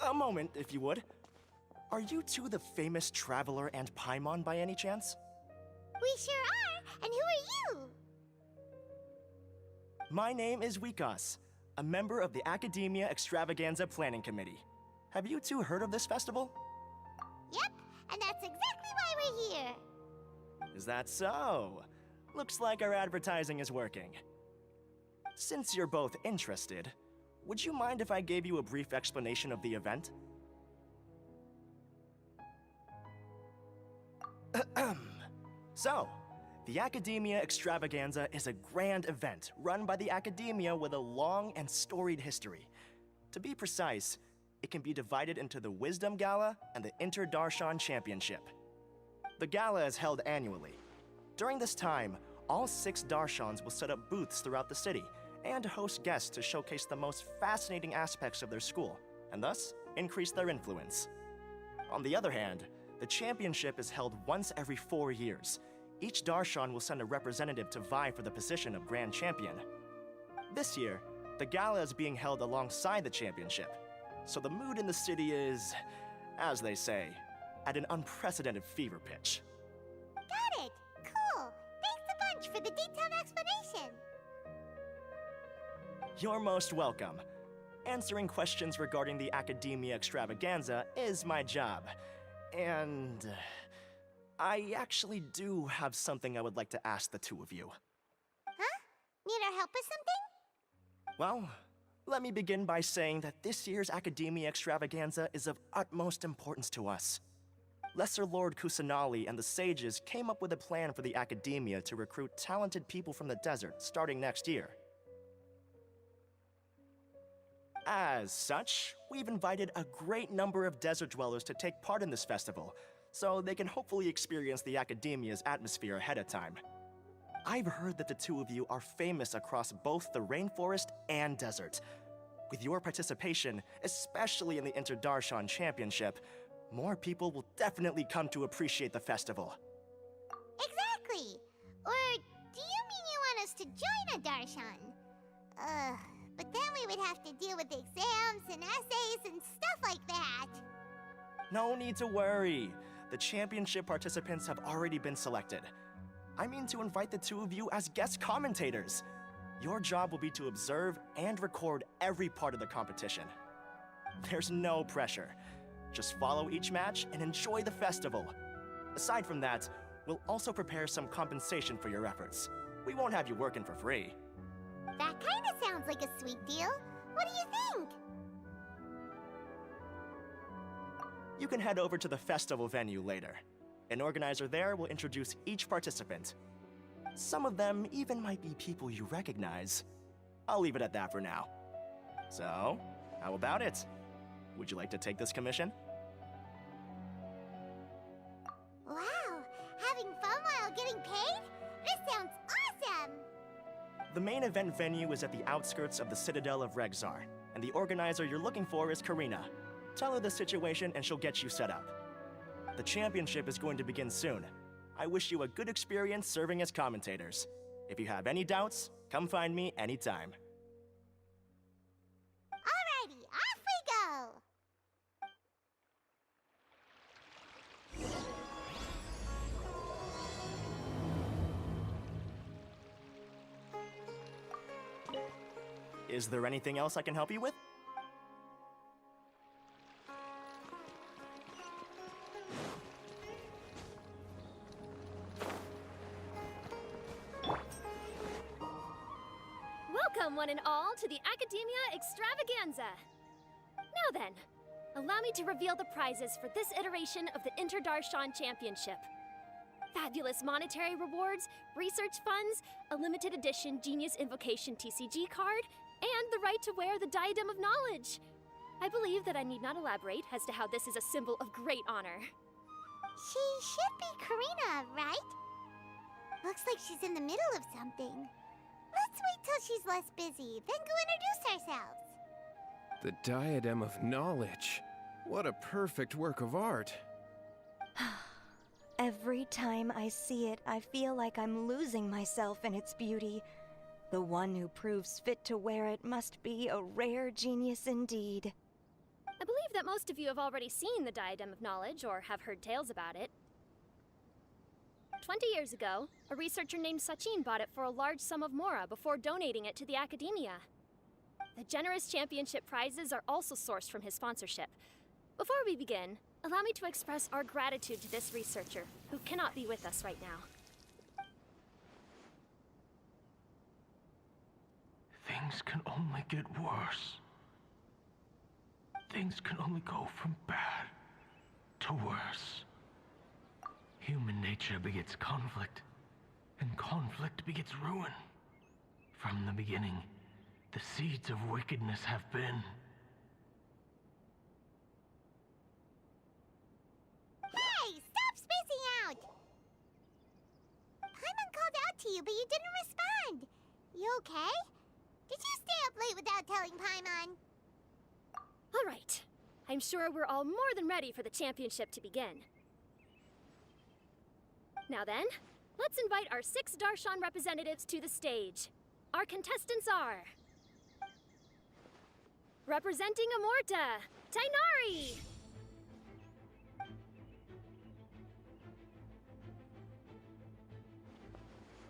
A moment, if you would. Are you two the famous Traveler and Paimon by any chance? We sure are, and who are you? My name is Wikas, a member of the Academia Extravaganza Planning Committee. Have you two heard of this festival? Yep, and that's exactly why we're here. Is that so? Looks like our advertising is working. Since you're both interested, would you mind if I gave you a brief explanation of the event? So, the Academia Extravaganza is a grand event run by the Academia with a long and storied history. To be precise, it can be divided into the Wisdom Gala and the Inter-Darshan Championship. The gala is held annually. During this time, all 6 Darshans will set up booths throughout the city and host guests to showcase the most fascinating aspects of their school, and thus increase their influence. On the other hand, the championship is held once every 4 years. Each Darshan will send a representative to vie for the position of Grand Champion. This year, the gala is being held alongside the championship, so the mood in the city is, as they say, at an unprecedented fever pitch. Got it! Cool! Thanks a bunch for the detailed explanation! You're most welcome. Answering questions regarding the Academia Extravaganza is my job. And I actually do have something I would like to ask the two of you. Huh? Need our help with something? Well, let me begin by saying that this year's Academia Extravaganza is of utmost importance to us. Lesser Lord Kusanali and the sages came up with a plan for the Academia to recruit talented people from the desert starting next year. As such, we've invited a great number of desert dwellers to take part in this festival, so they can hopefully experience the Academia's atmosphere ahead of time. I've heard that the two of you are famous across both the rainforest and desert. With your participation, especially in the Inter-Darshan Championship, more people will definitely come to appreciate the festival. Exactly! Or do you mean you want us to join a Darshan? But then we would have to deal with exams and essays and stuff like that. No need to worry. The championship participants have already been selected. I mean to invite the two of you as guest commentators. Your job will be to observe and record every part of the competition. There's no pressure. Just follow each match and enjoy the festival. Aside from that, we'll also prepare some compensation for your efforts. We won't have you working for free. That kinda sounds like a sweet deal. What do you think? You can head over to the festival venue later. An organizer there will introduce each participant. Some of them even might be people you recognize. I'll leave it at that for now. So, how about it? Would you like to take this commission? Wow! Having fun while getting paid? This sounds awesome! The main event venue is at the outskirts of the Citadel of Regzar, and the organizer you're looking for is Karina. Tell her the situation and she'll get you set up. The championship is going to begin soon. I wish you a good experience serving as commentators. If you have any doubts, come find me anytime. Alrighty, off we go! Is there anything else I can help you with? Welcome, one and all, to the Academia Extravaganza. Now then, allow me to reveal the prizes for this iteration of the Inter-Darshan Championship. Fabulous monetary rewards, research funds, a limited edition Genius Invocation TCG card, and the right to wear the Diadem of Knowledge. I believe that I need not elaborate as to how this is a symbol of great honor. She should be Karina, right? Looks like she's in the middle of something. Let's wait till she's less busy, then go introduce ourselves. The Diadem of Knowledge. What a perfect work of art. Every time I see it, I feel like I'm losing myself in its beauty. The one who proves fit to wear it must be a rare genius indeed. I believe that most of you have already seen the Diadem of Knowledge or have heard tales about it. 20 years ago, a researcher named Sachin bought it for a large sum of mora before donating it to the Academia. The generous championship prizes are also sourced from his sponsorship. Before we begin, allow me to express our gratitude to this researcher, who cannot be with us right now. Things can only get worse. Things can only go from bad to worse. Human nature begets conflict, and conflict begets ruin. From the beginning, the seeds of wickedness have been. Hey, stop spacing out! Paimon called out to you, but you didn't respond. You okay? Did you stay up late without telling Paimon? All right. I'm sure we're all more than ready for the championship to begin. Now then, let's invite our 6 Darshan representatives to the stage. Our contestants are... representing Amorta, Tainari!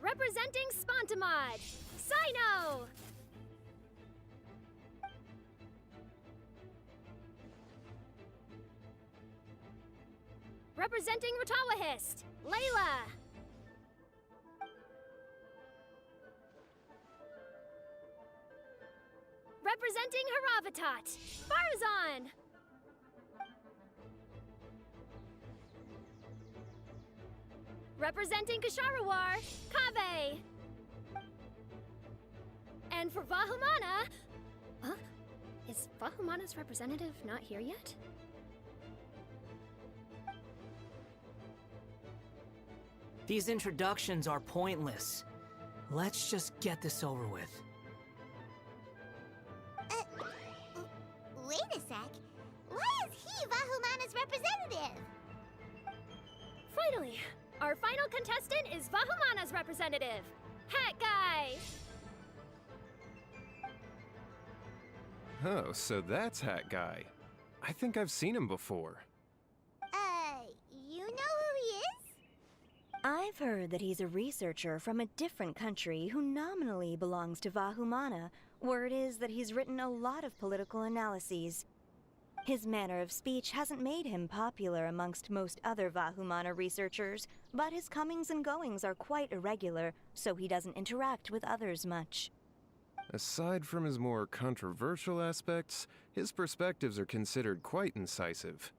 Representing Spontamod, Sino! Representing Ratawahist, Layla! Representing Haravatat, Farzan! Representing Kasharawar, Kaveh! And for Vahumana... Huh? Is Vahumana's representative not here yet? These introductions are pointless. Let's just get this over with. Wait a sec. Why is he Vahumana's representative? Finally, our final contestant is Vahumana's representative, Hat Guy! Oh, so that's Hat Guy. I think I've seen him before. You know who he is? I've heard that he's a researcher from a different country who nominally belongs to Vahumana. Word is that he's written a lot of political analyses. His manner of speech hasn't made him popular amongst most other Vahumana researchers, but his comings and goings are quite irregular, so he doesn't interact with others much. Aside from his more controversial aspects, his perspectives are considered quite incisive.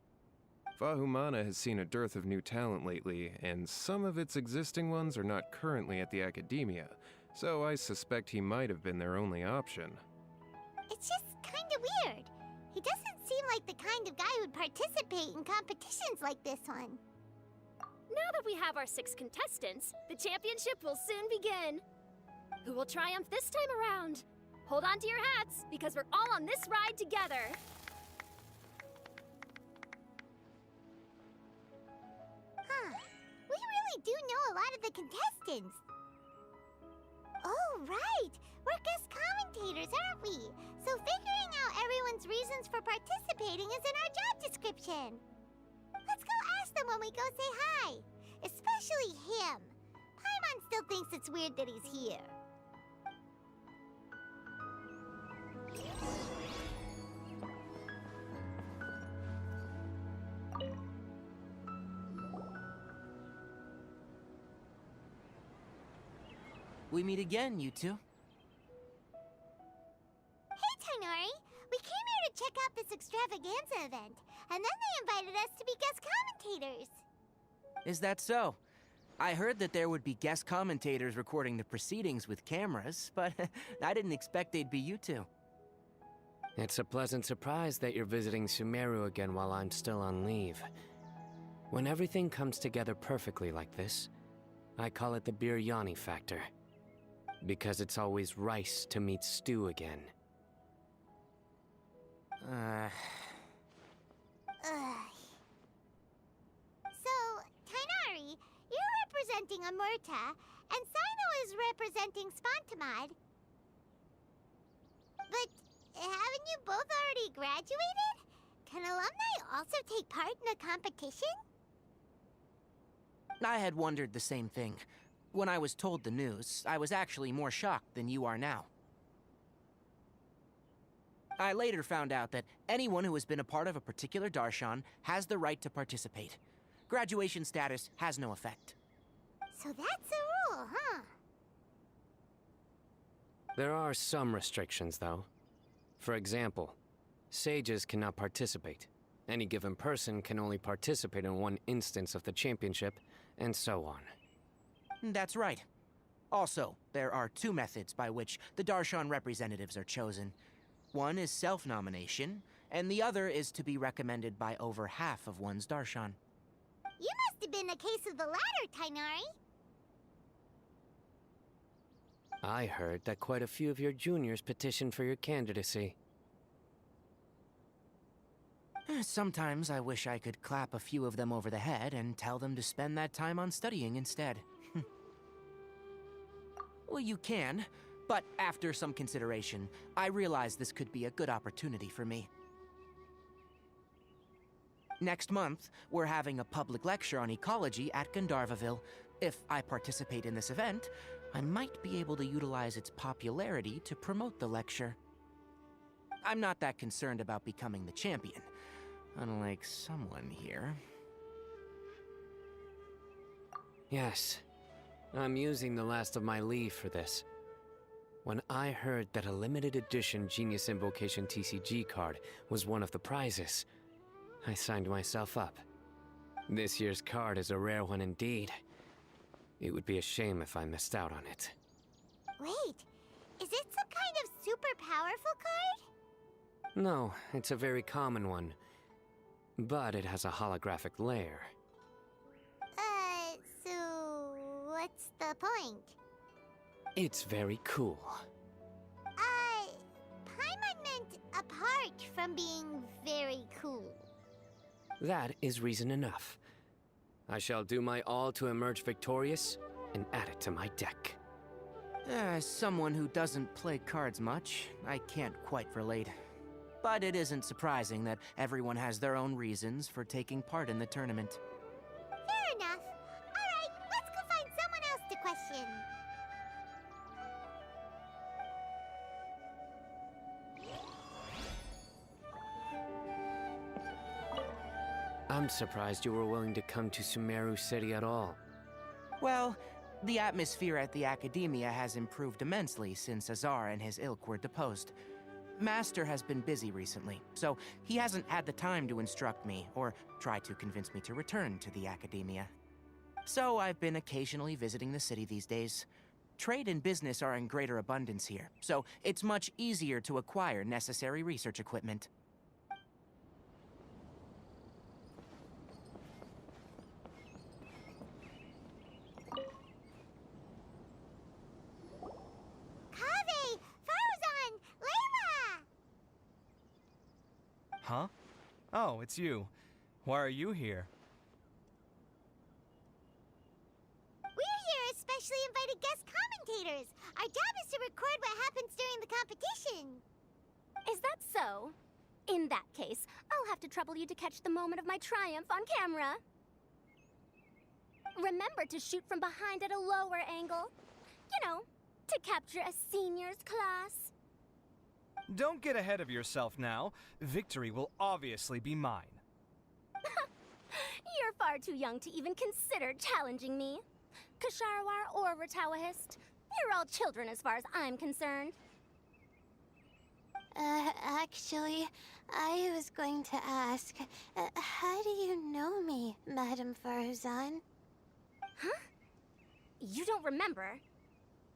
Vahumana has seen a dearth of new talent lately, and some of its existing ones are not currently at the Academia, so I suspect he might have been their only option. It's just kinda weird. He doesn't seem like the kind of guy who'd participate in competitions like this one. Now that we have our 6 contestants, the championship will soon begin. Who will triumph this time around? Hold on to your hats, because we're all on this ride together. Huh. We really do know a lot of the contestants. Oh, right! We're guest commentators, aren't we? So figuring out everyone's reasons for participating is in our job description. Let's go ask them when we go say hi. Especially him. Paimon still thinks it's weird that he's here. We meet again, you two. Hey, Tainari! We came here to check out this extravaganza event, and then they invited us to be guest commentators. Is that so? I heard that there would be guest commentators recording the proceedings with cameras, but I didn't expect they'd be you two. It's a pleasant surprise that you're visiting Sumeru again while I'm still on leave. When everything comes together perfectly like this, I call it the biryani factor. Because it's always rice to meet stew again. Ugh. So, Tainari, you're representing Amurta, and Sino is representing Spontamod. But haven't you both already graduated? can alumni also take part in the competition? I had wondered the same thing. When I was told the news, I was actually more shocked than you are now. I later found out that anyone who has been a part of a particular darshan has the right to participate. Graduation status has no effect. So that's a rule, huh? There are some restrictions, though. For example, sages cannot participate. Any given person can only participate in one instance of the championship, and so on. That's right. Also, there are two methods by which the darshan representatives are chosen. One is self-nomination, and the other is to be recommended by over half of one's darshan. You must have been a case of the latter, Tainari. I heard that quite a few of your juniors petitioned for your candidacy. Sometimes I wish I could clap a few of them over the head and tell them to spend that time on studying instead. Well, you can, but after some consideration, I realized this could be a good opportunity for me. Next month, we're having a public lecture on ecology at Gandharvaville. If I participate in this event, I might be able to utilize its popularity to promote the lecture. I'm not that concerned about becoming the champion, unlike someone here. Yes, I'm using the last of my leave for this. When I heard that a limited edition Genius Invocation TCG card was one of the prizes, I signed myself up. This year's card is a rare one indeed. It would be a shame if I missed out on it. Wait, is it some kind of super powerful card? No, it's a very common one. But it has a holographic layer. So what's the point? It's very cool. Paimon meant apart from being very cool. That is reason enough. I shall do my all to emerge victorious and add it to my deck. As someone who doesn't play cards much, I can't quite relate. But it isn't surprising that everyone has their own reasons for taking part in the tournament. Fair enough. Alright, let's go find someone else to question. I'm surprised you were willing to come to Sumeru City at all. Well, the atmosphere at the Academia has improved immensely since Azar and his ilk were deposed. Master has been busy recently, so he hasn't had the time to instruct me or try to convince me to return to the Academia. So I've been occasionally visiting the city these days. Trade and business are in greater abundance here, so it's much easier to acquire necessary research equipment. Kaveh! Farzan! Layla! Huh? Oh, it's you. Why are you here? We're here as specially invited guest commentators. Our job is to record what happens during the competition. Is that so? In that case, I'll have to trouble you to catch the moment of my triumph on camera. Remember to shoot from behind at a lower angle. You know, to capture a seniors class. Don't get ahead of yourself now. Victory will obviously be mine. You're far too young to even consider challenging me. Kasharawar or Ratawahist, you're all children as far as I'm concerned. Actually, I was going to ask, how do you know me, Madame Farzan? Huh? You don't remember?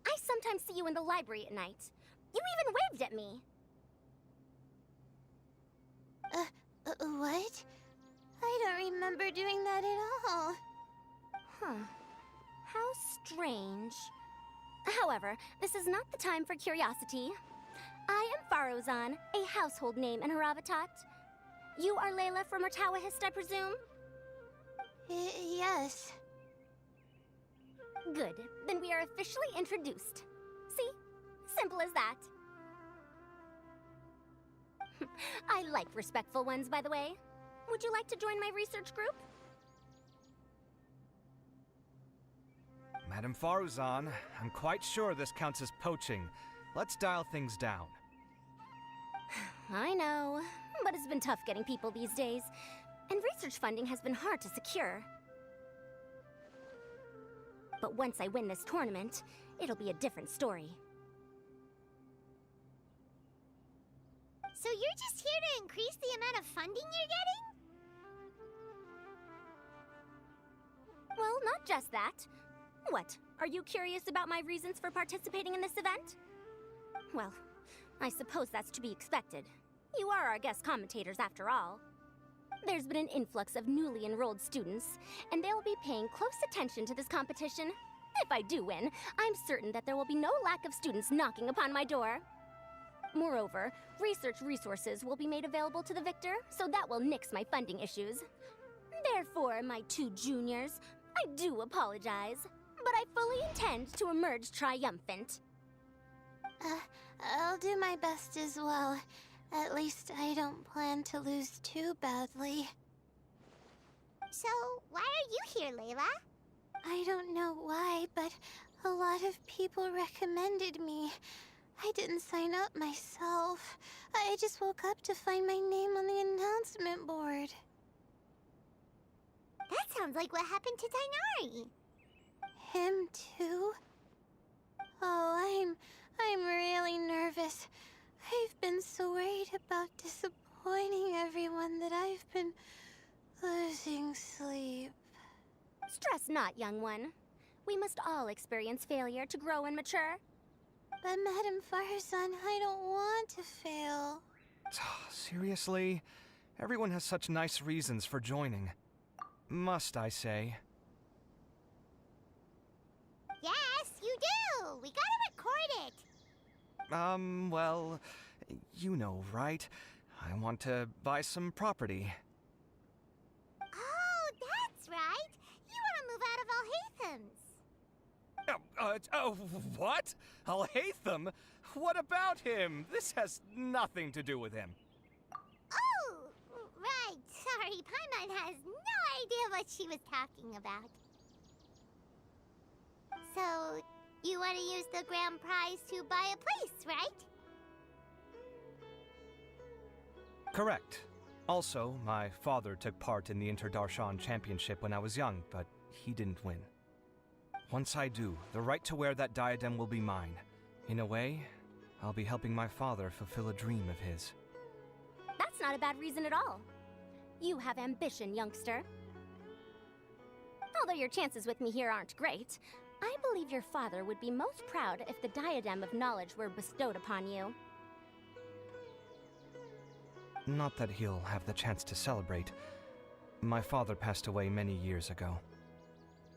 I sometimes see you in the library at night. You even waved at me. What? I don't remember doing that at all. Huh. How strange. However, this is not the time for curiosity. I am Farozan, a household name in Haravatat. You are Layla from Ratawahist, I presume? Yes. Good. Then we are officially introduced. See? Simple as that. I like respectful ones, by the way. Would you like to join my research group? Madam Faruzan, I'm quite sure this counts as poaching. Let's dial things down. I know, but it's been tough getting people these days. And research funding has been hard to secure. But once I win this tournament, it'll be a different story. So you're just here to increase the amount of funding you're getting? Well, not just that. What, are you curious about my reasons for participating in this event? Well, I suppose that's to be expected. You are our guest commentators after all. There's been an influx of newly enrolled students, and they'll be paying close attention to this competition. If I do win, I'm certain that there will be no lack of students knocking upon my door. Moreover, research resources will be made available to the victor, so that will nix my funding issues. Therefore, my two juniors, I do apologize, but I fully intend to emerge triumphant. I'll do my best as well. At least I don't plan to lose too badly. So, why are you here, Layla? I don't know why, but a lot of people recommended me. I didn't sign up myself. I just woke up to find my name on the announcement board. That sounds like what happened to Dainari. Him too? Oh, I'm really nervous. I've been so worried about disappointing everyone that I've been losing sleep. Stress not, young one. We must all experience failure to grow and mature. But Madam Faruzan, I don't want to fail. Seriously? Everyone has such nice reasons for joining. Must I say? Yes, you do! We gotta record it! Well, you know, right? I want to buy some property. Oh, that's right! You want to move out of Alhatham's. What? Al-Haytham? What about him? This has nothing to do with him. Oh, right. Sorry, Paimon has no idea what she was talking about. So, you want to use the grand prize to buy a place, right? Correct. Also, my father took part in the Interdarshan Championship when I was young, but he didn't win. Once I do, the right to wear that diadem will be mine. In a way, I'll be helping my father fulfill a dream of his. That's not a bad reason at all. You have ambition, youngster. Although your chances with me here aren't great, I believe your father would be most proud if the diadem of knowledge were bestowed upon you. Not that he'll have the chance to celebrate. My father passed away many years ago.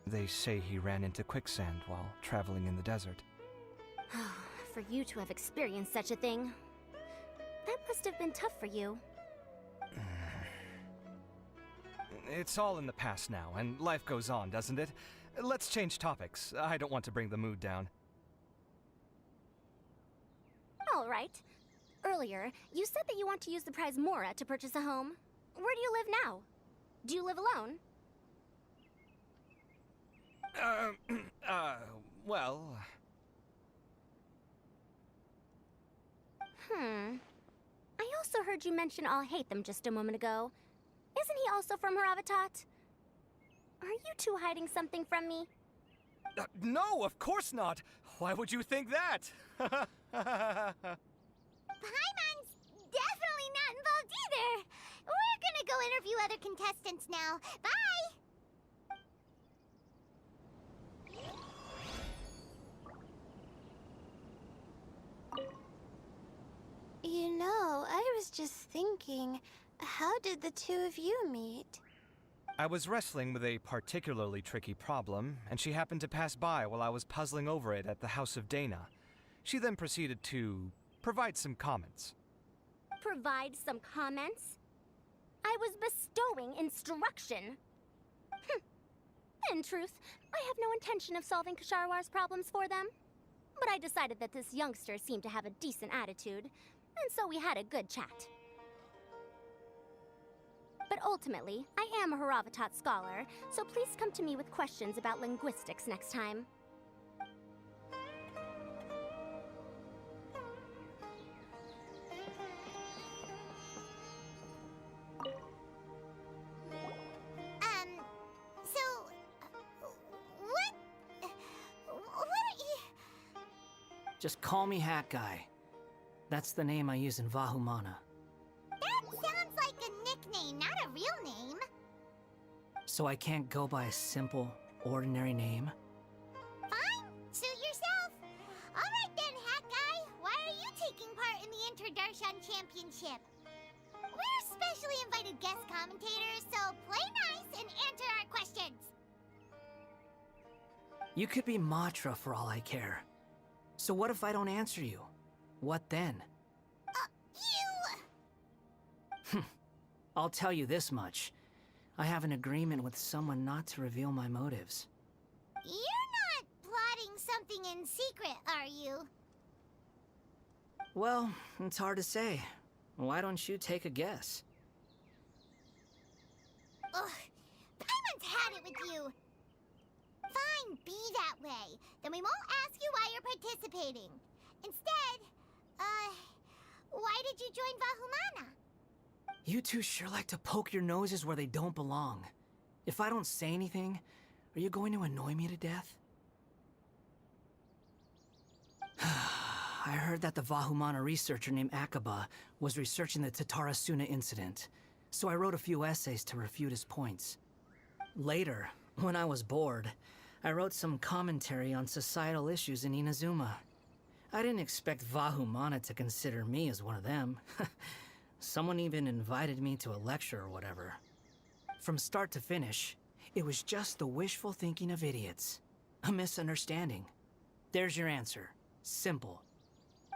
They say he ran into quicksand while traveling in the desert. For you to have experienced such a thing, that must have been tough for you. It's all in the past now, and life goes on, doesn't it? Let's change topics. I don't want to bring the mood down. All right. Earlier, you said that you want to use the prize Mora to purchase a home. Where do you live now? Do you live alone? Well... I also heard you mention Alhaitham just a moment ago. Isn't he also from Haravatat? Are you two hiding something from me? No, of course not! Why would you think that? Paimon's definitely not involved either! We're gonna go interview other contestants now. Bye! You know, I was just thinking, how did the two of you meet? I was wrestling with a particularly tricky problem, and she happened to pass by while I was puzzling over it at the House of Dana. She then proceeded to provide some comments. Provide some comments? I was bestowing instruction. In truth, I have no intention of solving Kasharwar's problems for them. But I decided that this youngster seemed to have a decent attitude, and so we had a good chat. But ultimately, I am a Haravatat scholar, so please come to me with questions about linguistics next time. What are you... Just call me Hat Guy. That's the name I use in Vahumana. That sounds like a nickname, not a real name. So I can't go by a simple, ordinary name? Fine, suit yourself. Alright then, Hat Guy. Why are you taking part in the Interdarshan Championship? We're specially invited guest commentators, so play nice and answer our questions. You could be Matra for all I care. So what if I don't answer you? What then? You... I'll tell you this much. I have an agreement with someone not to reveal my motives. You're not plotting something in secret, are you? Well, it's hard to say. Why don't you take a guess? Ugh, Paimon's had it with you. Fine, be that way. Then we won't ask you why you're participating. Instead, why did you join Vahumana? You two sure like to poke your noses where they don't belong. If I don't say anything, are you going to annoy me to death? I heard that the Vahumana researcher named Akaba was researching the Tatarasuna incident, so I wrote a few essays to refute his points. Later, when I was bored, I wrote some commentary on societal issues in Inazuma. I didn't expect Vahumana to consider me as one of them. Someone even invited me to a lecture or whatever. From start to finish, it was just the wishful thinking of idiots. A misunderstanding. There's your answer. Simple.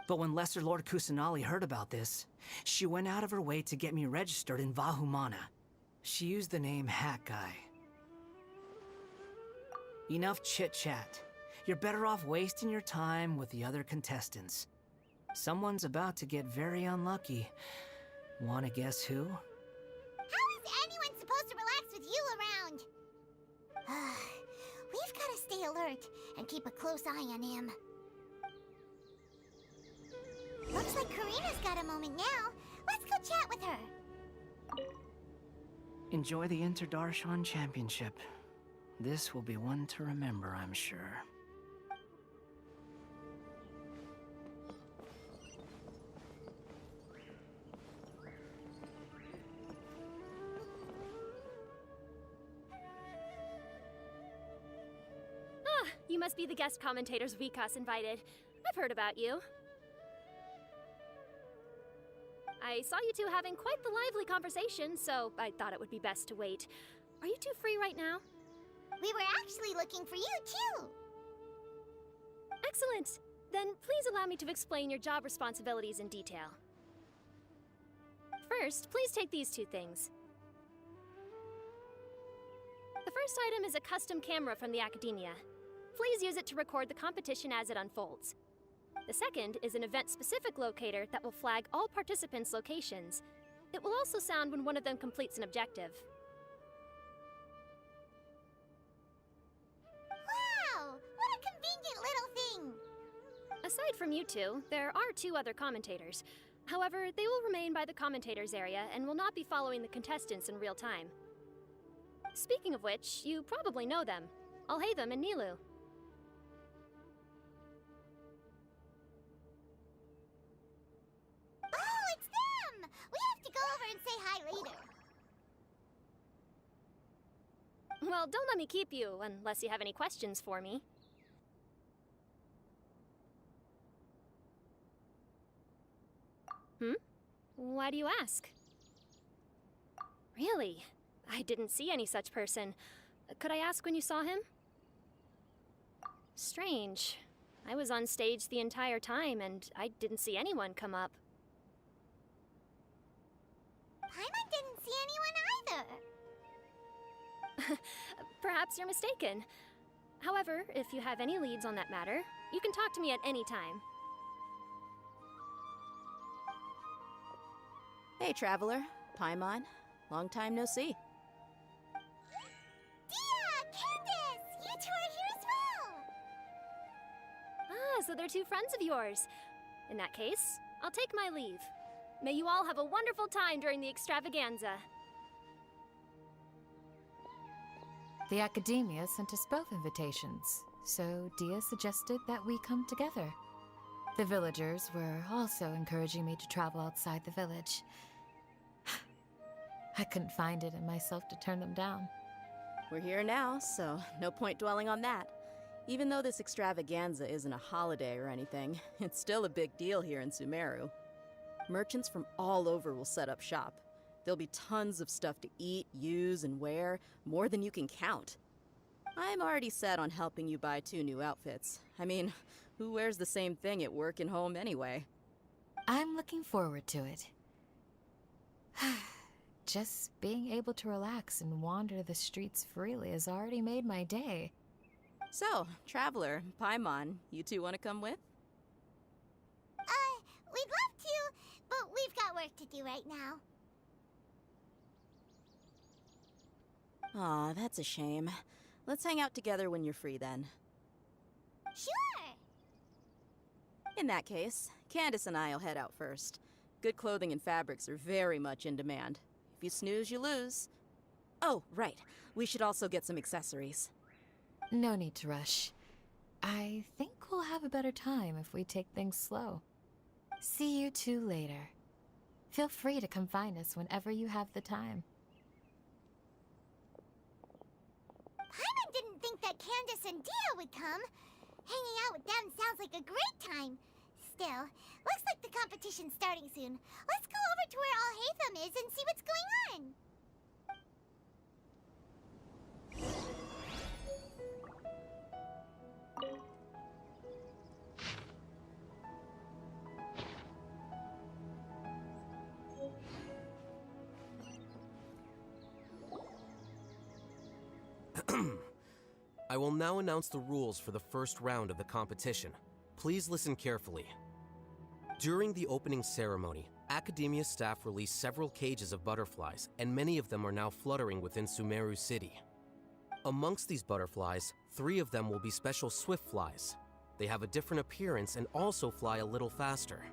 But when Lesser Lord Kusanali heard about this, she went out of her way to get me registered in Vahumana. She used the name Hat Guy. Enough chit-chat. You're better off wasting your time with the other contestants. Someone's about to get very unlucky. Wanna guess who? How is anyone supposed to relax with you around? We've gotta stay alert and keep a close eye on him. Looks like Karina's got a moment now. Let's go chat with her. Enjoy the Interdarshan Championship. This will be one to remember, I'm sure. You must be the guest commentators Vikas invited. I've heard about you. I saw you two having quite the lively conversation, so I thought it would be best to wait. Are you two free right now? We were actually looking for you, too. Excellent. Then please allow me to explain your job responsibilities in detail. First, please take these two things. The first item is a custom camera from the Academia. Please use it to record the competition as it unfolds. The second is an event-specific locator that will flag all participants' locations. It will also sound when one of them completes an objective. Wow! What a convenient little thing! Aside from you two, there are two other commentators. However, they will remain by the commentators area and will not be following the contestants in real time. Speaking of which, you probably know them. Alhaitham and Nilu. Oh, it's them! We have to go over and say hi later. Well, don't let me keep you, unless you have any questions for me. Why do you ask? Really? I didn't see any such person. Could I ask when you saw him? Strange. I was on stage the entire time, and I didn't see anyone come up. Paimon didn't see anyone either. Perhaps you're mistaken. However, if you have any leads on that matter, you can talk to me at any time. Hey, Traveler. Paimon. Long time no see. Dia! Candace! You two are here as well! Ah, so they're two friends of yours. In that case, I'll take my leave. May you all have a wonderful time during the extravaganza. The Academia sent us both invitations, so Dia suggested that we come together. The villagers were also encouraging me to travel outside the village. I couldn't find it in myself to turn them down. We're here now, so no point dwelling on that. Even though this extravaganza isn't a holiday or anything, it's still a big deal here in Sumeru. Merchants from all over will set up shop. There'll be tons of stuff to eat, use, and wear, more than you can count. I'm already set on helping you buy 2 new outfits. I mean, who wears the same thing at work and home anyway? I'm looking forward to it. Just being able to relax and wander the streets freely has already made my day. So, Traveler, Paimon, you two want to come with? We'd love to, but we've got work to do right now. Aw, that's a shame. Let's hang out together when you're free then. Sure! In that case, Candace and I'll head out first. Good clothing and fabrics are very much in demand. If you snooze, you lose. Oh, right. We should also get some accessories. No need to rush. I think we'll have a better time if we take things slow. See you two later. Feel free to come find us whenever you have the time. Paimon didn't think that Candace and Dia would come. Hanging out with them sounds like a great time. Still, looks like the competition's starting soon. Let's go over to where Alhaitham is and see what's going on. I will now announce the rules for the first round of the competition. Please listen carefully. During the opening ceremony, Academia staff released several cages of butterflies, and many of them are now fluttering within Sumeru City. Amongst these butterflies, 3 of them will be special swift flies. They have a different appearance and also fly a little faster.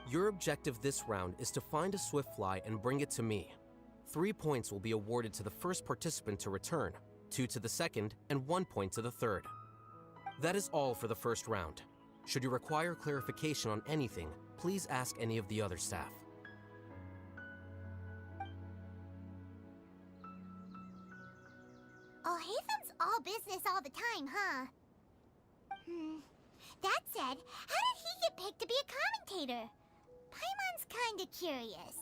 Your objective this round is to find a swift fly and bring it to me. 3 points will be awarded to the first participant to return, 2 to the second, and 1 point to the third. That is all for the first round. Should you require clarification on anything, please ask any of the other staff. Alhaitham's all business all the time, huh? That said, how did he get picked to be a commentator? Paimon's kinda curious.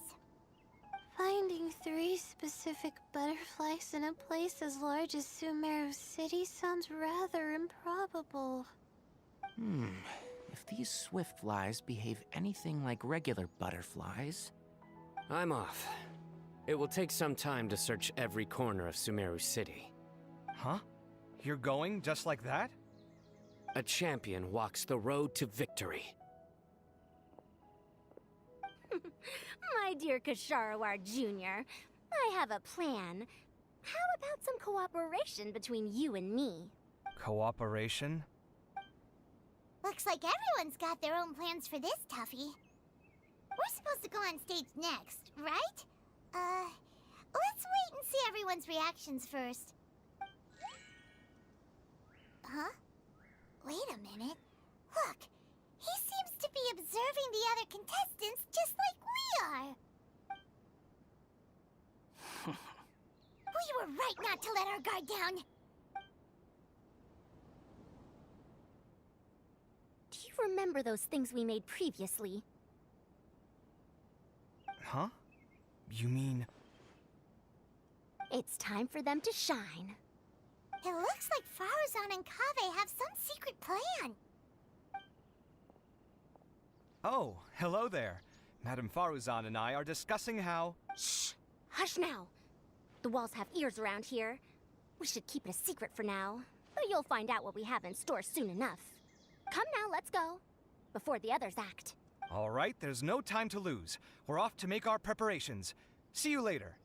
Finding 3 specific butterflies in a place as large as Sumeru City sounds rather improbable. If these swift flies behave anything like regular butterflies... I'm off. It will take some time to search every corner of Sumeru City. Huh? You're going just like that? A champion walks the road to victory. My dear Kasharawar Jr., I have a plan. How about some cooperation between you and me? Cooperation? Looks like everyone's got their own plans for this, Tuffy. We're supposed to go on stage next, right? Let's wait and see everyone's reactions first. Huh? Wait a minute. Look, he seems to be observing the other contestants just like we are. We were right not to let our guard down. Do you remember those things we made previously? Huh? You mean... It's time for them to shine. It looks like Faruzan and Kaveh have some secret plan. Oh, hello there. Madame Faruzan and I are discussing how... Shh! Hush now! The walls have ears around here. We should keep it a secret for now, but you'll find out what we have in store soon enough. Come now, let's go. Before the others act. All right, there's no time to lose. We're off to make our preparations. See you later.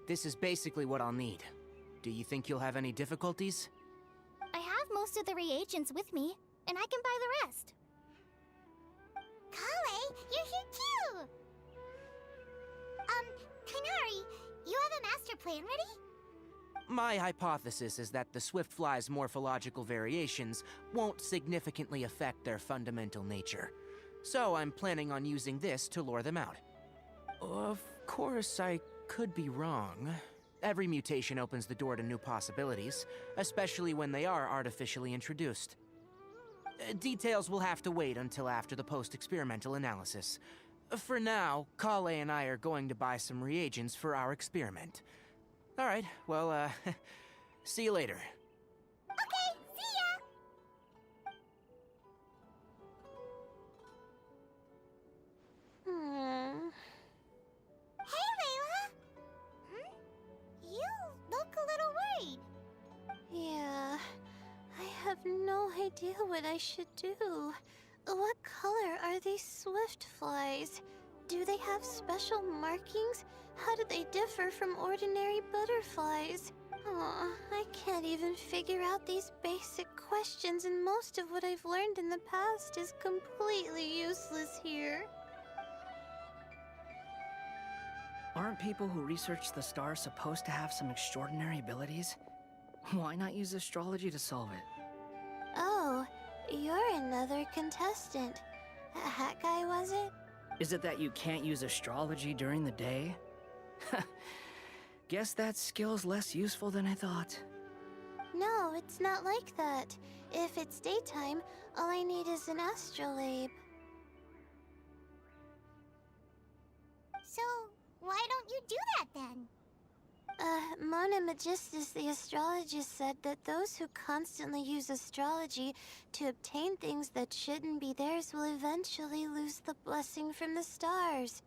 This is basically what I'll need. Do you think you'll have any difficulties? I have most of the reagents with me, and I can buy the rest. Kaveh, you're here too! Kainari, you have a master plan ready? My hypothesis is that the Swiftfly's morphological variations won't significantly affect their fundamental nature. So I'm planning on using this to lure them out. Of course, I could be wrong. Every mutation opens the door to new possibilities, especially when they are artificially introduced. Details will have to wait until after the post-experimental analysis. For now, Kaveh and I are going to buy some reagents for our experiment. Alright, well, see you later. Okay, see ya! Hey, Layla! You look a little worried. Yeah, I have no idea what I should do. What color are these swift flies? Do they have special markings? How do they differ from ordinary butterflies? Aw, I can't even figure out these basic questions, and most of what I've learned in the past is completely useless here. Aren't people who research the stars supposed to have some extraordinary abilities? Why not use astrology to solve it? Oh, you're another contestant. That guy, was it? Is it that you can't use astrology during the day? Guess that skill's less useful than I thought. No, it's not like that. If it's daytime, all I need is an astrolabe. So, why don't you do that then? Mona Magistus, the astrologist, said that those who constantly use astrology to obtain things that shouldn't be theirs will eventually lose the blessing from the stars.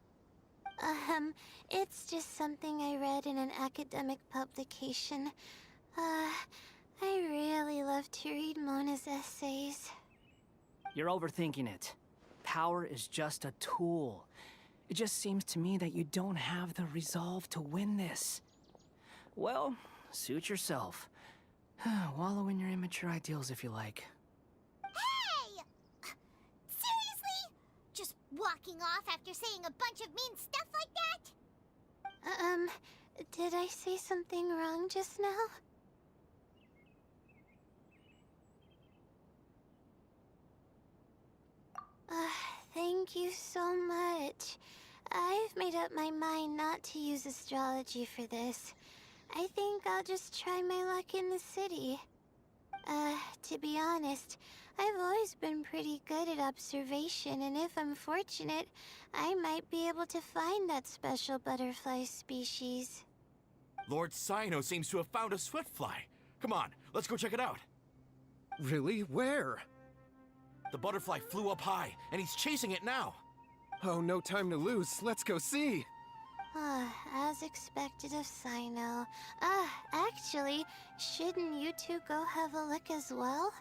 It's just something I read in an academic publication. I really love to read Mona's essays. You're overthinking it. Power is just a tool. It just seems to me that you don't have the resolve to win this. Well, suit yourself. Wallow in your immature ideals if you like. Hey! Seriously? Just walking off after saying a bunch of mean stuff like that? Did I say something wrong just now? Thank you so much. I've made up my mind not to use astrology for this. I think I'll just try my luck in the city. To be honest, I've always been pretty good at observation, and if I'm fortunate, I might be able to find that special butterfly species. Lord Cyno seems to have found a swiftfly. Come on, let's go check it out. Really? Where? The butterfly flew up high, and he's chasing it now. Oh, no time to lose. Let's go see. As expected of Cyno. Actually, shouldn't you two go have a look as well?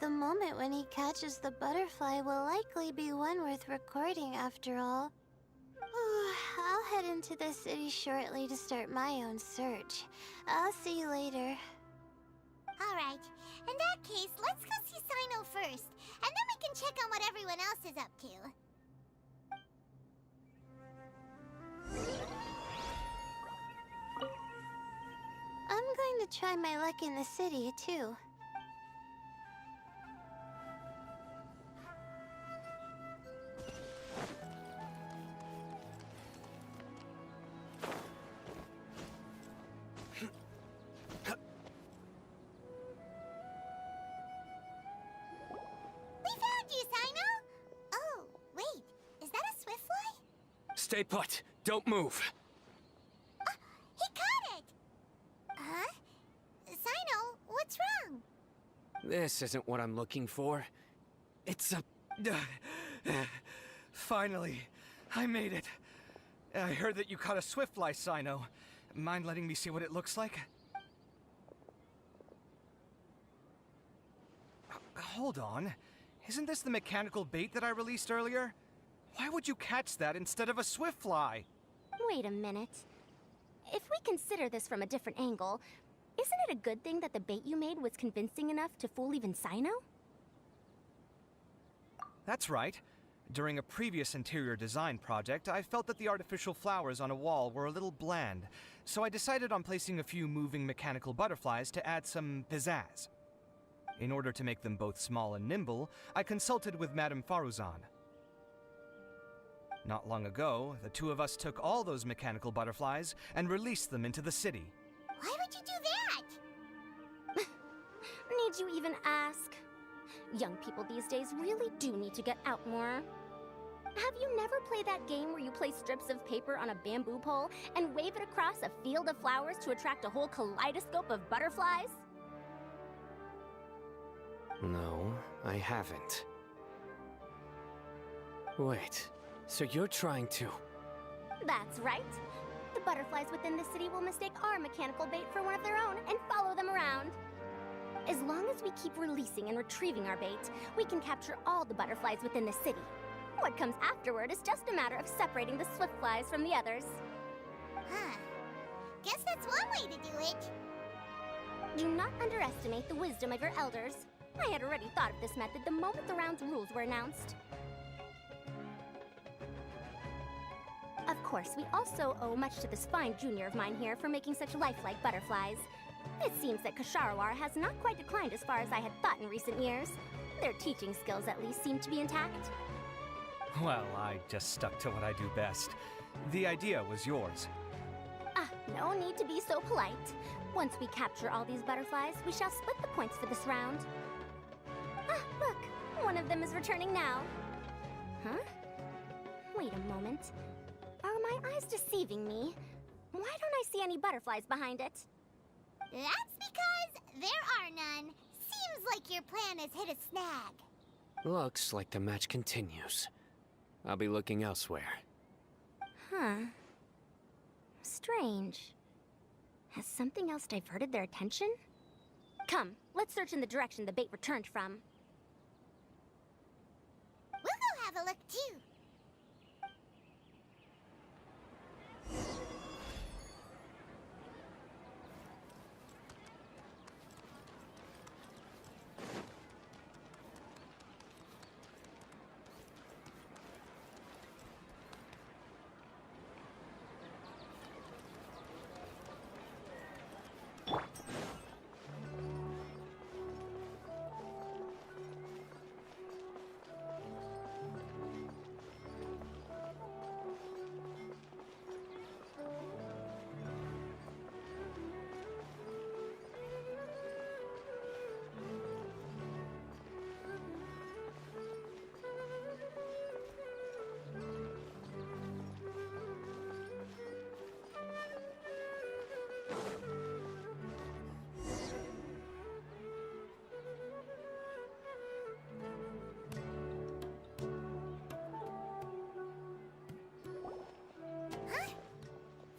The moment when he catches the butterfly will likely be one worth recording after all. I'll head into the city shortly to start my own search. I'll see you later. Alright, in that case, let's go see Cyno first, and then we can check on what everyone else is up to. I'm going to try my luck in the city, too. We found you, Cyno! Oh, wait, is that a swiftfly? Stay put. Don't move. He caught it! Huh? Cyno, what's wrong? This isn't what I'm looking for. It's a... Finally, I made it. I heard that you caught a swiftfly, Cyno. Mind letting me see what it looks like? Hold on. Isn't this the mechanical bait that I released earlier? Why would you catch that instead of a swiftfly? Wait a minute. if we consider this from a different angle, isn't it a good thing that the bait you made was convincing enough to fool even Sino? That's right. During a previous interior design project, I felt that the artificial flowers on a wall were a little bland, so I decided on placing a few moving mechanical butterflies to add some pizzazz. In order to make them both small and nimble, I consulted with Madame Faruzan. Not long ago, the two of us took all those mechanical butterflies and released them into the city. Why would you do that? Need you even ask? Young people these days really do need to get out more. Have you never played that game where you place strips of paper on a bamboo pole and wave it across a field of flowers to attract a whole kaleidoscope of butterflies? No, I haven't. Wait, so you're trying to... That's right. The butterflies within the city will mistake our mechanical bait for one of their own and follow them around. As long as we keep releasing and retrieving our bait, we can capture all the butterflies within the city. What comes afterward is just a matter of separating the swift flies from the others. Huh. Guess that's one way to do it. Do not underestimate the wisdom of your elders. I had already thought of this method the moment the round's rules were announced. Of course, we also owe much to this fine junior of mine here for making such lifelike butterflies. It seems that Kasharawar has not quite declined as far as I had thought in recent years. Their teaching skills at least seem to be intact. Well, I just stuck to what I do best. The idea was yours. No need to be so polite. Once we capture all these butterflies, we shall split the points for this round. Look, one of them is returning now. Huh? Wait a moment. Are my eyes deceiving me? Why don't I see any butterflies behind it? That's because there are none. Seems like your plan has hit a snag. Looks like the match continues. I'll be looking elsewhere. Huh. Strange. Has something else diverted their attention? Come, let's search in the direction the bait returned from. We'll go have a look too.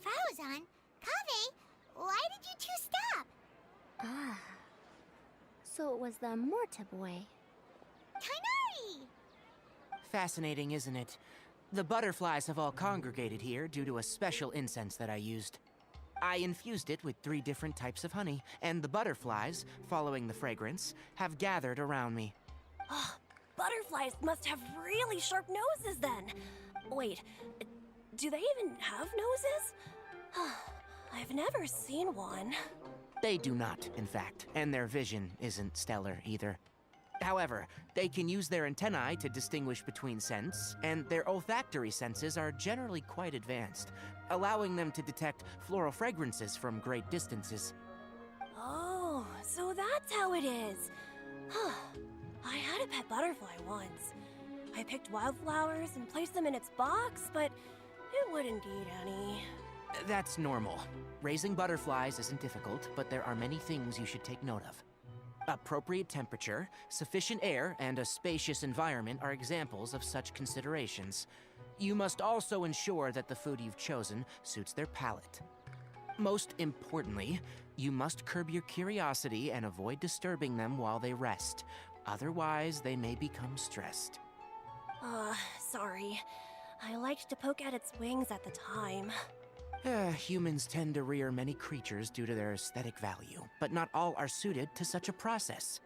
Faruzan, Kaveh, why did you two stop? So it was the Morta boy. Kainari! Fascinating, isn't it? The butterflies have all congregated here due to a special incense that I used. I infused it with 3 different types of honey, and the butterflies, following the fragrance, have gathered around me. Oh, butterflies must have really sharp noses then. Wait, do they even have noses? I've never seen one. They do not, in fact, and their vision isn't stellar either. However, they can use their antennae to distinguish between scents, and their olfactory senses are generally quite advanced, allowing them to detect floral fragrances from great distances. Oh, so that's how it is. I had a pet butterfly once. I picked wildflowers and placed them in its box, but it wouldn't eat any. That's normal. Raising butterflies isn't difficult, but there are many things you should take note of. Appropriate temperature, sufficient air, and a spacious environment are examples of such considerations. You must also ensure that the food you've chosen suits their palate. Most importantly, you must curb your curiosity and avoid disturbing them while they rest. Otherwise, they may become stressed. Sorry. I liked to poke at its wings at the time. Humans tend to rear many creatures due to their aesthetic value, but not all are suited to such a process.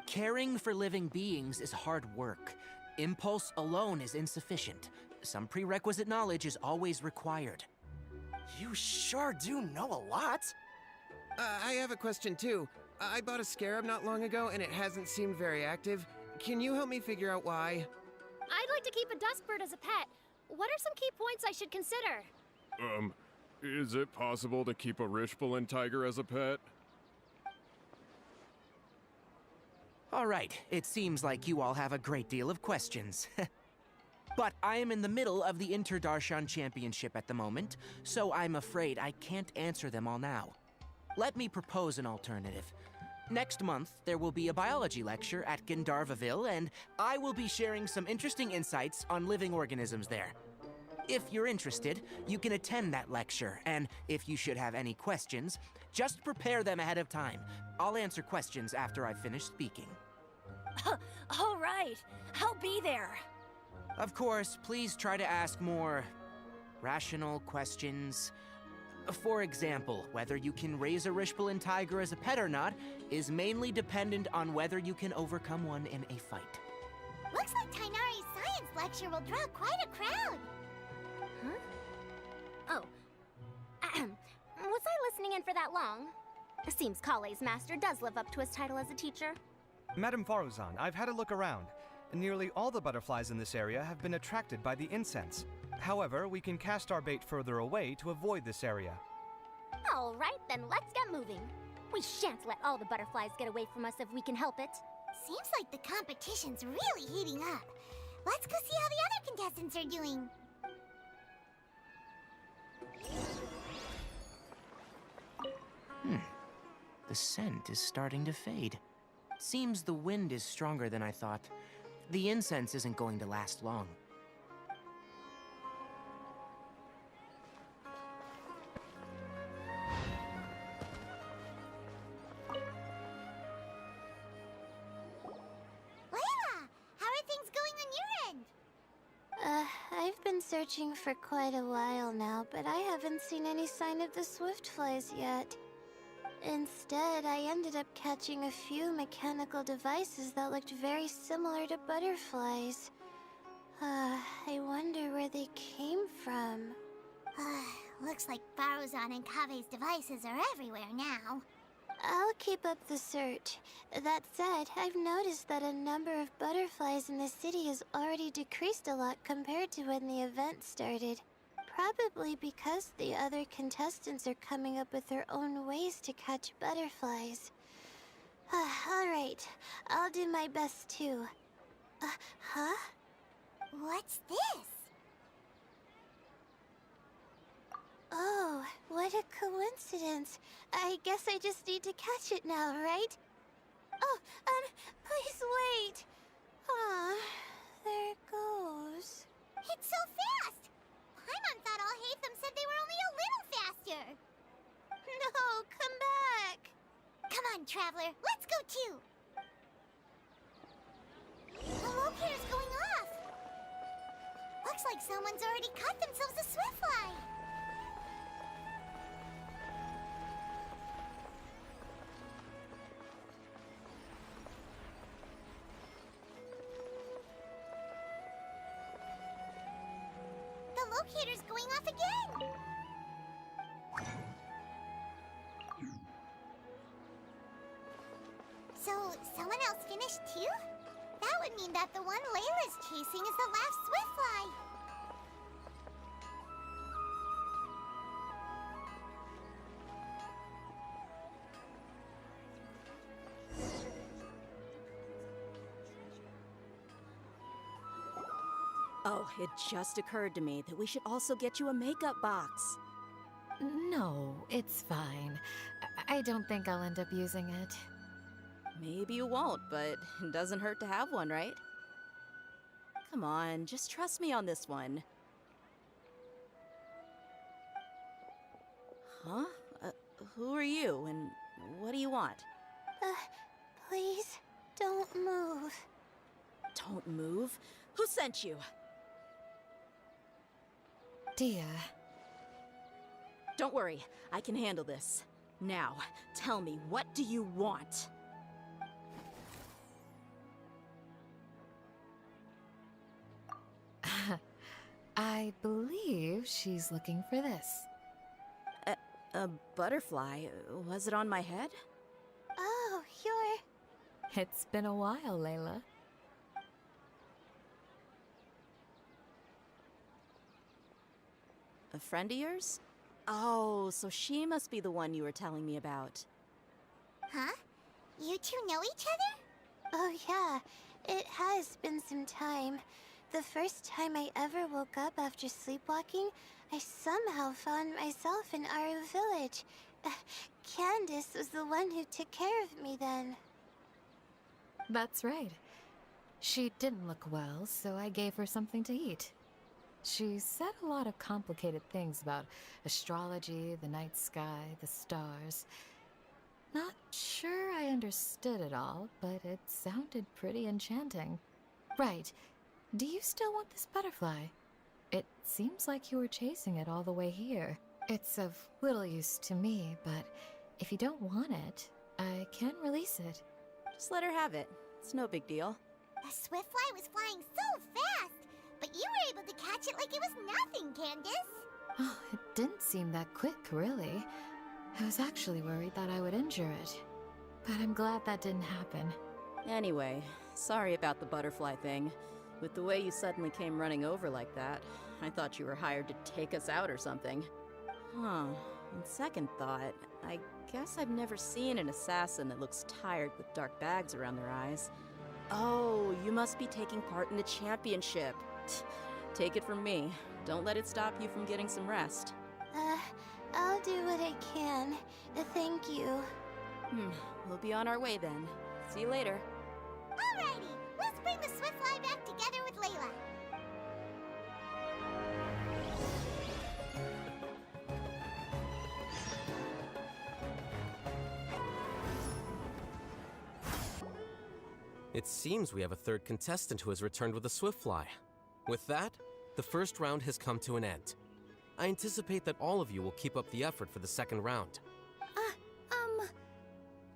Caring for living beings is hard work. Impulse alone is insufficient. Some prerequisite knowledge is always required. You sure do know a lot. I have a question too. I bought a scarab not long ago and it hasn't seemed very active. Can you help me figure out why? I'd like to keep a dustbird as a pet. What are some key points I should consider? Is it possible to keep a Rishbalin tiger as a pet? All right, it seems like you all have a great deal of questions. But I am in the middle of the Interdarshan Championship at the moment, so I'm afraid I can't answer them all now. Let me propose an alternative. Next month, there will be a biology lecture at Gandharvaville, and I will be sharing some interesting insights on living organisms there. If you're interested, you can attend that lecture, and if you should have any questions, just prepare them ahead of time. I'll answer questions after I've finished speaking. All right, I'll be there. Of course, please try to ask more rational questions. For example, whether you can raise a Rishbalin tiger as a pet or not is mainly dependent on whether you can overcome one in a fight. Looks like Tainari's science lecture will draw quite a crowd. Huh? Oh. Was I listening in for that long? Seems Kale's master does live up to his title as a teacher. Madame Faruzan, I've had a look around. Nearly all the butterflies in this area have been attracted by the incense. However, we can cast our bait further away to avoid this area. All right, then let's get moving. We shan't let all the butterflies get away from us if we can help it. Seems like the competition's really heating up. Let's go see how the other contestants are doing. The scent is starting to fade. Seems the wind is stronger than I thought. The incense isn't going to last long. Layla, how are things going on your end? I've been searching for quite a while now, but I haven't seen any sign of the swiftflies yet. Instead, I ended up catching a few mechanical devices that looked very similar to butterflies. I wonder where they came from. Looks like Faruzan and Kaveh's devices are everywhere now. I'll keep up the search. That said, I've noticed that a number of butterflies in the city has already decreased a lot compared to when the event started. Probably because the other contestants are coming up with their own ways to catch butterflies. Alright, I'll do my best too. Huh? What's this? Oh, what a coincidence. I guess I just need to catch it now, right? Oh, please wait. There it goes. It's so fast! Paimon thought all Hatham said they were only a little faster. No, come back. Come on, Traveler, let's go too. The locator's going off. Looks like someone's already caught themselves a swiftfly. The locator's going off again! So, someone else finished too? That would mean that the one Layla's chasing is the last swiftfly. Oh, it just occurred to me that we should also get you a makeup box. No, it's fine. I don't think I'll end up using it. Maybe you won't, but it doesn't hurt to have one, right? Come on, just trust me on this one. Huh? Who are you, and what do you want? Please, don't move. Don't move? Who sent you? Dia. Don't worry, I can handle this. Now, tell me, what do you want? I believe she's looking for this. A butterfly? Was it on my head? Oh, you're... It's been a while, Layla. A friend of yours? Oh, so she must be the one you were telling me about. Huh? You two know each other? Oh yeah, it has been some time. The first time I ever woke up after sleepwalking, I somehow found myself in our village. Candace was the one who took care of me then. That's right. She didn't look well, so I gave her something to eat. She said a lot of complicated things about astrology, the night sky, the stars. Not sure I understood it all, but it sounded pretty enchanting. Right. Do you still want this butterfly? It seems like you were chasing it all the way here. It's of little use to me, but if you don't want it, I can release it. Just let her have it. It's no big deal. The Swiftfly was flying so fast, but you were able to catch it like it was nothing, Candace. Oh, it didn't seem that quick, really. I was actually worried that I would injure it. But I'm glad that didn't happen. Anyway, sorry about the butterfly thing. With the way you suddenly came running over like that, I thought you were hired to take us out or something. Huh. On second thought, I guess I've never seen an assassin that looks tired with dark bags around their eyes. Oh, you must be taking part in the championship. Take it from me. Don't let it stop you from getting some rest. I'll do what I can. Thank you. We'll be on our way then. See you later. Alrighty, let's bring the Swiftfly back together with Layla. It seems we have a third contestant who has returned with a Swiftfly. With that, the first round has come to an end. I anticipate that all of you will keep up the effort for the second round.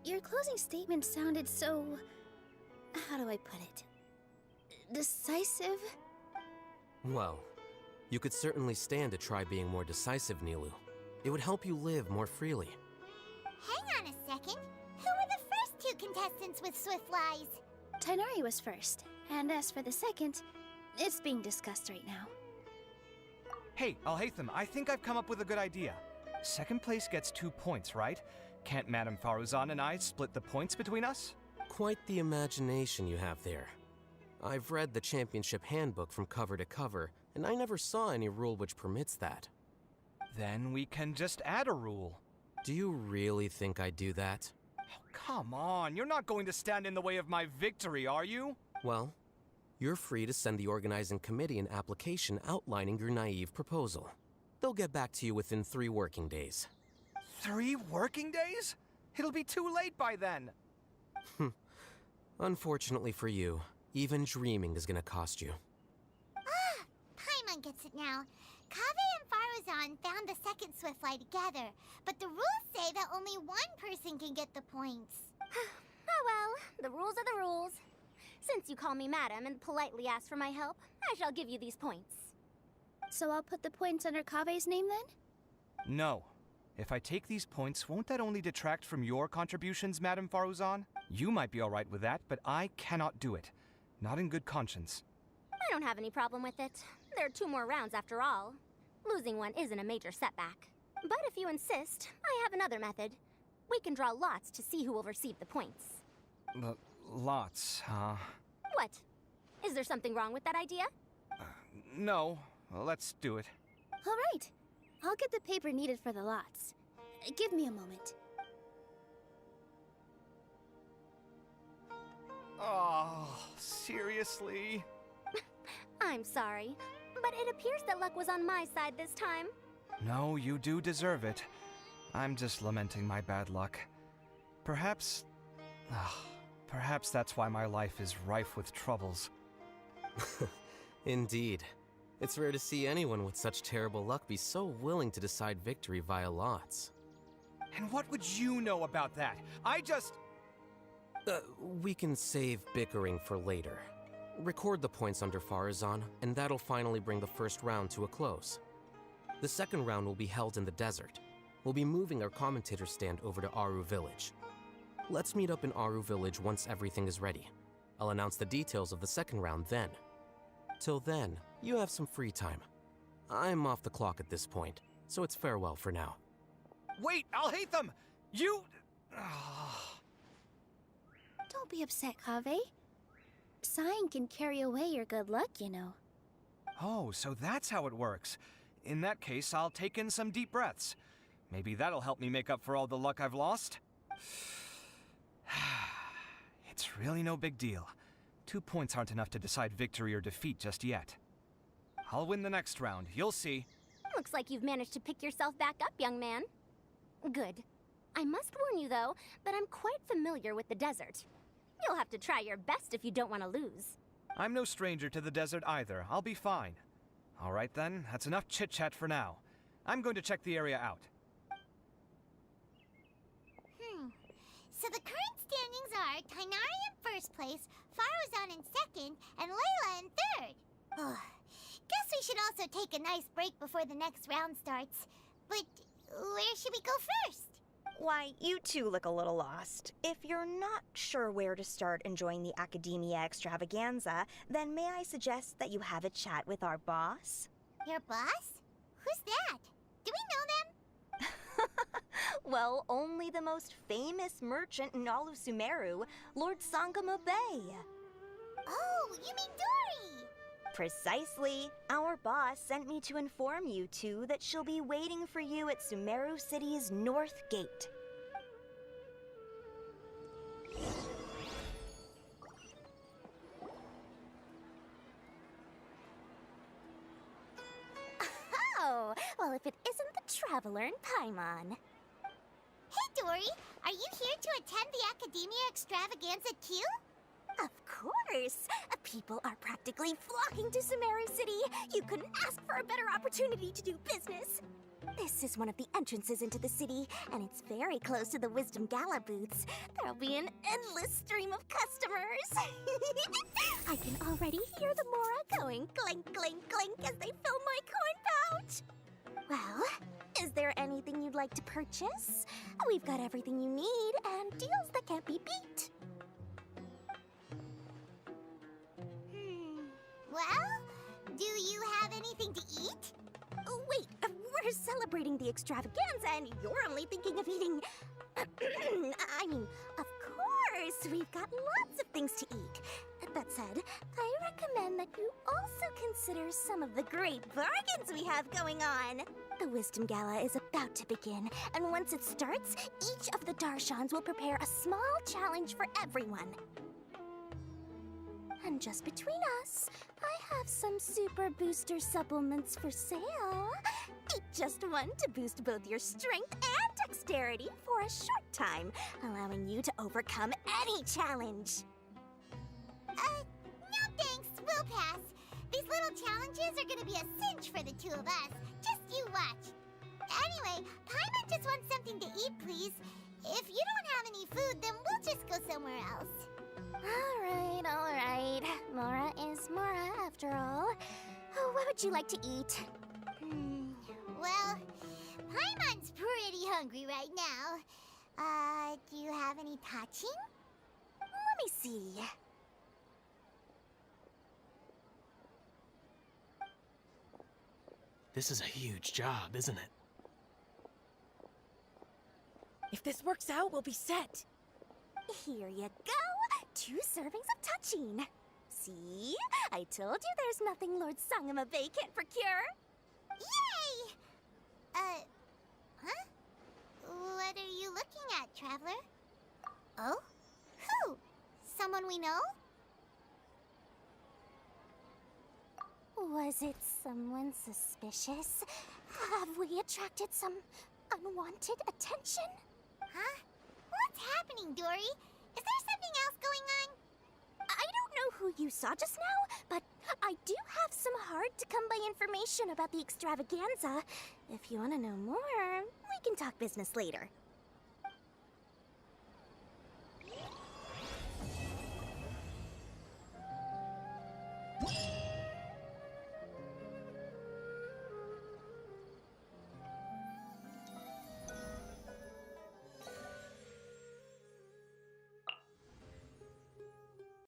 Your closing statement sounded so... how do I put it? Decisive? Well, you could certainly stand to try being more decisive, Nilu. It would help you live more freely. Hang on a second. Who were the first two contestants with Swiftflies? Tighnari was first, and as for the second, it's being discussed right now. Hey, Alhaitham, I think I've come up with a good idea. Second place gets 2 points, right? Can't Madame Faruzan and I split the points between us? Quite the imagination you have there. I've read the championship handbook from cover to cover, and I never saw any rule which permits that. Then we can just add a rule. Do you really think I'd do that? Oh, come on, you're not going to stand in the way of my victory, are you? Well, you're free to send the organizing committee an application outlining your naive proposal. They'll get back to you within 3 working days. 3 working days? It'll be too late by then. Unfortunately for you, even dreaming is gonna cost you. Paimon gets it now. Kaveh and Faruzan found the second Swiftfly together, but the rules say that only one person can get the points. Oh well, the rules are the rules. Since you call me madam and politely ask for my help, I shall give you these points. So I'll put the points under Kaveh's name then? No. If I take these points, won't that only detract from your contributions, Madame Faruzan? You might be alright with that, but I cannot do it. Not in good conscience. I don't have any problem with it. There are 2 more rounds after all. Losing one isn't a major setback. But if you insist, I have another method. We can draw lots to see who will receive the points. Lots, huh? What? Is there something wrong with that idea? No. Well, let's do it. All right. I'll get the paper needed for the lots. Give me a moment. Oh, seriously? I'm sorry, but it appears that luck was on my side this time. No, you do deserve it. I'm just lamenting my bad luck. Perhaps that's why my life is rife with troubles. Indeed. It's rare to see anyone with such terrible luck be so willing to decide victory via lots. And what would you know about that? I just... We can save bickering for later. Record the points under Farazan, and that'll finally bring the first round to a close. The second round will be held in the desert. We'll be moving our commentator stand over to Aru Village. Let's meet up in Aru Village once everything is ready. I'll announce the details of the second round then. Till then, you have some free time. I'm off the clock at this point, so it's farewell for now. Wait, I'll hate them! You... Don't be upset, Kaveh. Sighing can carry away your good luck, you know. Oh, so that's how it works. In that case, I'll take in some deep breaths. Maybe that'll help me make up for all the luck I've lost. It's really no big deal. 2 points aren't enough to decide victory or defeat just yet. I'll win the next round, you'll see. Looks like you've managed to pick yourself back up, young man. Good. I must warn you, though, that I'm quite familiar with the desert. You'll have to try your best if you don't want to lose. I'm no stranger to the desert either. I'll be fine. All right then, that's enough chit-chat for now. I'm going to check the area out. So the current standings are Tainari in first place, Farazan in second, and Layla in third. Guess we should also take a nice break before the next round starts. But where should we go first? Why, you two look a little lost. If you're not sure where to start enjoying the Academia extravaganza, then may I suggest that you have a chat with our boss? Your boss? Who's that? Do we know them? Well, only the most famous merchant in all of Sumeru, Lord Sangamo Bay. Oh, you mean Dory? Precisely. Our boss sent me to inform you two that she'll be waiting for you at Sumeru City's North Gate. Oh, well, if it isn't the Traveler in Paimon. Hey, Dory, are you here to attend the Academia extravaganza too? Of course! People are practically flocking to Sumeru City. You couldn't ask for a better opportunity to do business. This is one of the entrances into the city, and it's very close to the Wisdom Gala booths. There'll be an endless stream of customers. I can already hear the Mora going clink, clink, clink as they fill my coin pouch. Well, is there anything you'd like to purchase? We've got everything you need and deals that can't be beat. Well, do you have anything to eat? Wait, we're celebrating the extravaganza and you're only thinking of eating... I mean, of course, we've got lots of things to eat. That said, I recommend that you also consider some of the great bargains we have going on. The Wisdom Gala is about to begin, and once it starts, each of the Darshans will prepare a small challenge for everyone. And just between us, I have some super booster supplements for sale. Eat just one to boost both your strength and dexterity for a short time, allowing you to overcome any challenge. No thanks, we'll pass. These little challenges are gonna be a cinch for the two of us. Just you watch. Anyway, Paimon just wants something to eat, please. If you don't have any food, then we'll just go somewhere else. All right. Mora is Mora, after all. Oh, what would you like to eat? Well, Paimon's pretty hungry right now. Do you have any touching? Let me see. This is a huge job, isn't it? If this works out, we'll be set. Here you go. 2 servings of touching. See? I told you there's nothing Lord Sangamo Bay can't procure. Yay! Huh? What are you looking at, Traveler? Oh? Who? Someone we know? Was it someone suspicious? Have we attracted some unwanted attention? Huh? What's happening, Dory? Is there something else going on? I don't know who you saw just now, but I do have some hard-to-come-by information about the extravaganza. If you want to know more, we can talk business later.